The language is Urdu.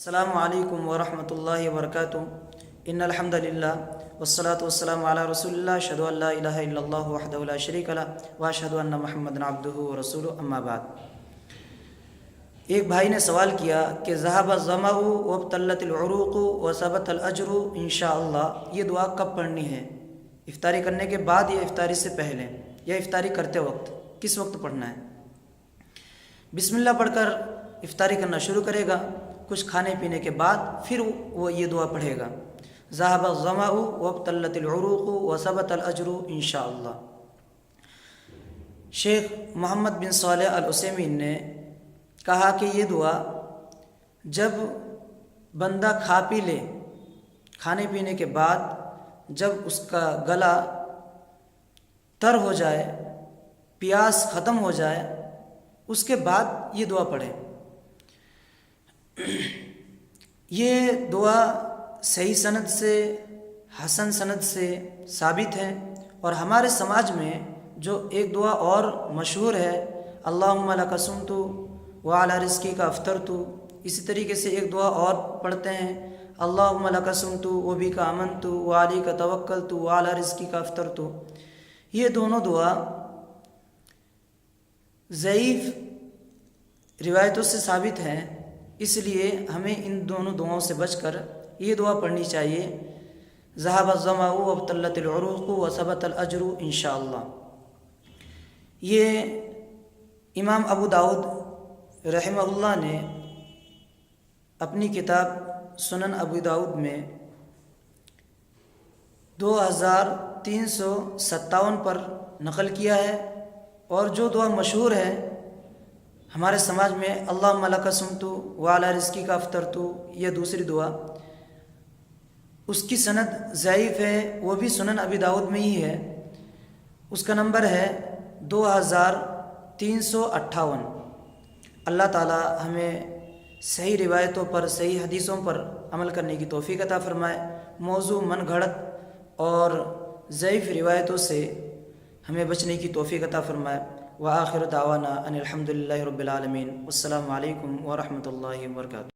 السلام علیکم ورحمۃ اللہ وبرکاتہ ان الحمد للہ والصلاة والسلام علی رسول اللہ اشہد ان لا الہ الا اللہ وحدہ لا شریک لہ واشہد ان محمدا عبدہ ورسولہ اما بعد۔ ایک بھائی نے سوال کیا کہ ذہب الظمأ وابتلت العروق وثبت الاجر انشاءاللہ، یہ دعا کب پڑھنی ہے؟ افطاری کرنے کے بعد یا افطاری سے پہلے یا افطاری کرتے وقت؟ کس وقت پڑھنا ہے؟ بسم اللہ پڑھ کر افطاری کرنا شروع کرے گا، کچھ کھانے پینے کے بعد پھر وہ یہ دعا پڑھے گا، ذہب الظمأ وابتلت العروق وثبت الاجر انشاءاللہ۔ شیخ محمد بن صالح العثیمین نے کہا کہ یہ دعا جب بندہ کھا پی لے، کھانے پینے کے بعد جب اس کا گلا تر ہو جائے، پیاس ختم ہو جائے، اس کے بعد یہ دعا پڑھے۔ یہ دعا صحیح سند سے، حسن سند سے ثابت ہے، اور ہمارے سماج میں جو ایک دعا اور مشہور ہے، اللہم لک صمت وعلی رزقک افطرت، اسی طریقے سے ایک دعا اور پڑھتے ہیں، اللہم لک صمت وبک آمنت وعلیک توکلت وعلی رزقک افطرت۔ یہ دونوں دعا ضعیف روایتوں سے ثابت ہیں، اس لیے ہمیں ان دونوں دعاؤں سے بچ کر یہ دعا پڑھنی چاہیے، ذہب الظمأ وابتلت العروق وثبت الاجر انشاءاللہ۔ یہ امام ابو داؤد رحمہ اللہ نے اپنی کتاب سنن ابو داؤد میں 2357 پر نقل کیا ہے، اور جو دعا مشہور ہے ہمارے سماج میں، اللہم لک صمت وعلی رزقک افطرت، یہ دوسری دعا، اس کی سند ضعیف ہے، وہ بھی سنن ابی داؤد میں ہی ہے، اس کا نمبر ہے 2358۔ اللہ تعالی ہمیں صحیح روایتوں پر، صحیح حدیثوں پر عمل کرنے کی توفیق عطا فرمائے، موضوع من گھڑت اور ضعیف روایتوں سے ہمیں بچنے کی توفیق عطا فرمائے۔ وآخر دعوانا ان الحمد للہ رب العالمین، والسلام علیکم ورحمۃ اللہ وبرکاتہ۔